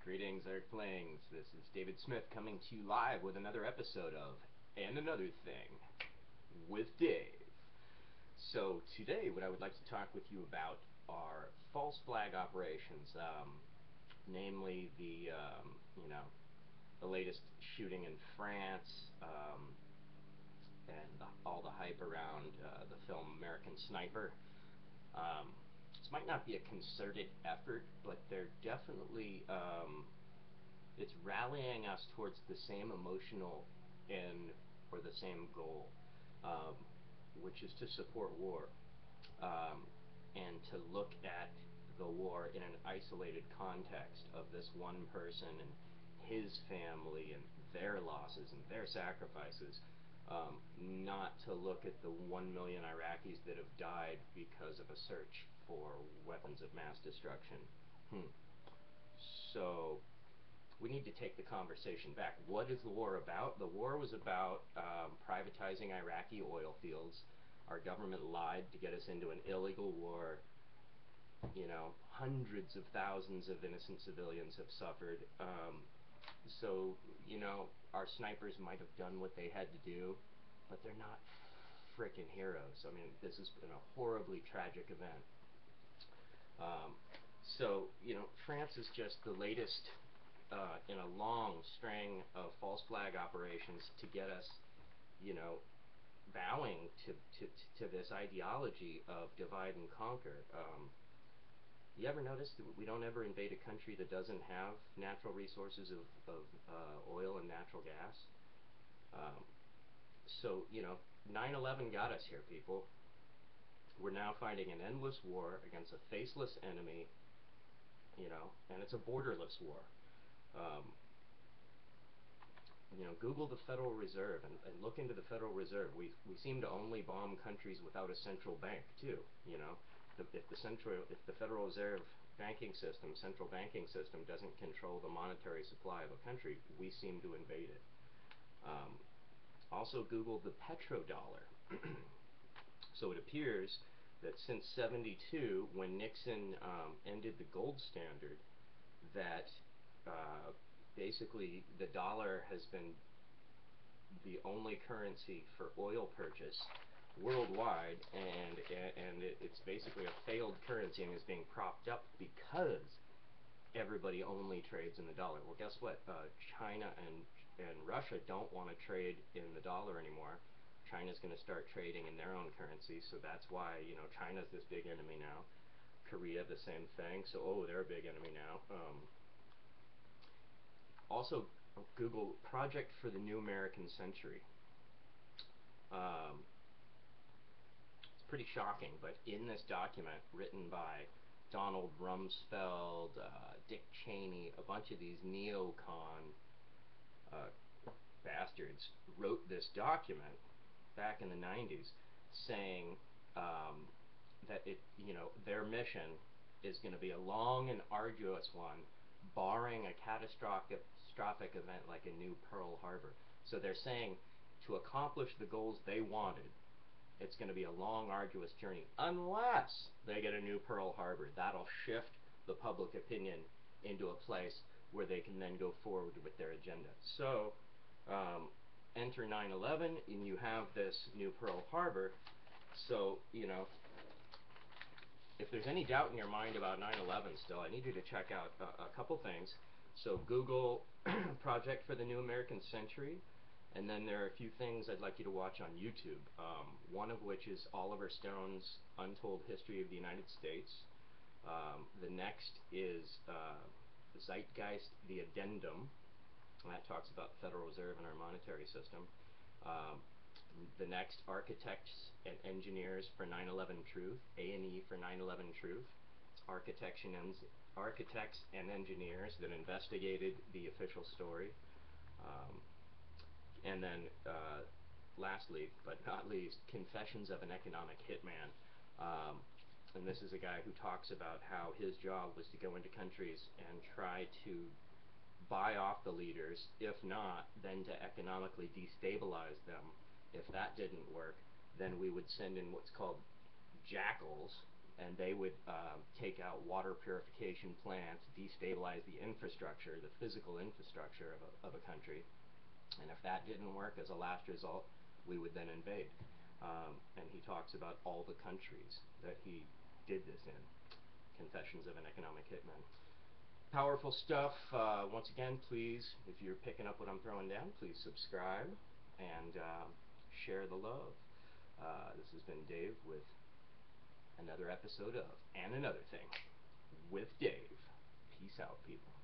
Greetings, Earthlings. This is David Smith coming to you live with another episode of And Another Thing with Dave. So today what I would like to talk with you about are false flag operations, namely the latest shooting in France, and all the hype around the film American Sniper. This might not be a concerted effort, but they're definitely, it's rallying us towards the same emotional end or the same goal, which is to support war, and to look at the war in an isolated context of this one person and his family and their losses and their sacrifices. Not to look at the 1 million Iraqis that have died because of a search for weapons of mass destruction. So we need to take the conversation back. What is the war about? The war was about privatizing Iraqi oil fields. Our government lied to get us into an illegal war. You know, hundreds of thousands of innocent civilians have suffered. So, you know, our snipers might have done what they had to do, but they're not frickin' heroes. I mean, this has been a horribly tragic event. So, you know, France is just the latest in a long string of false flag operations to get us, you know, bowing to this ideology of divide and conquer. You ever notice that we don't ever invade a country that doesn't have natural resources of oil and natural gas? So, you know, 9/11 got us here, people. We're now fighting an endless war against a faceless enemy, you know, and it's a borderless war. You know, Google the Federal Reserve and look into the Federal Reserve. We seem to only bomb countries without a central bank, too, you know. If the Federal Reserve banking system, central banking system, doesn't control the monetary supply of a country, we seem to invade it. Also, Google the petrodollar. So it appears that since '72, when Nixon ended the gold standard, that basically the dollar has been the only currency for oil purchase worldwide, and it's basically a failed currency and is being propped up because everybody only trades in the dollar. Well, guess what? China and Russia don't want to trade in the dollar anymore. China's going to start trading in their own currency, so that's why, you know, China's this big enemy now. Korea, the same thing. So, oh, they're a big enemy now. Also, Google Project for the New American Century. It's pretty shocking, but in this document written by Donald Rumsfeld, Dick Cheney, a bunch of these neocon bastards wrote this document back in the 90s saying that you know, their mission is going to be a long and arduous one, barring a catastrophic event like a new Pearl Harbor. So they're saying to accomplish the goals they wanted, it's going to be a long, arduous journey, unless they get a new Pearl Harbor. That'll shift the public opinion into a place where they can then go forward with their agenda. So, enter 9/11, and you have this new Pearl Harbor. So, you know, if there's any doubt in your mind about 9/11 still, I need you to check out a couple things. So Google Project for the New American Century, and then there are a few things I'd like you to watch on YouTube. One of which is Oliver Stone's Untold History of the United States. The next is Zeitgeist, the Addendum, and that talks about the Federal Reserve and our monetary system. The next, Architects and Engineers for 9/11 Truth, A&E for 9/11 Truth. It's architects and engineers that investigated the official story. And then, lastly, but not least, Confessions of an Economic Hitman. And this is a guy who talks about how his job was to go into countries and try to buy off the leaders. If not, then to economically destabilize them. If that didn't work, then we would send in what's called jackals, and they would take out water purification plants, destabilize the infrastructure, the physical infrastructure of a country. And if that didn't work, as a last result, we would then invade. And he talks about all the countries that he did this in. Confessions of an Economic Hitman. Powerful stuff. Once again, please, if you're picking up what I'm throwing down, please subscribe and share the love. This has been Dave with another episode of And Another Thing with Dave. Peace out, people.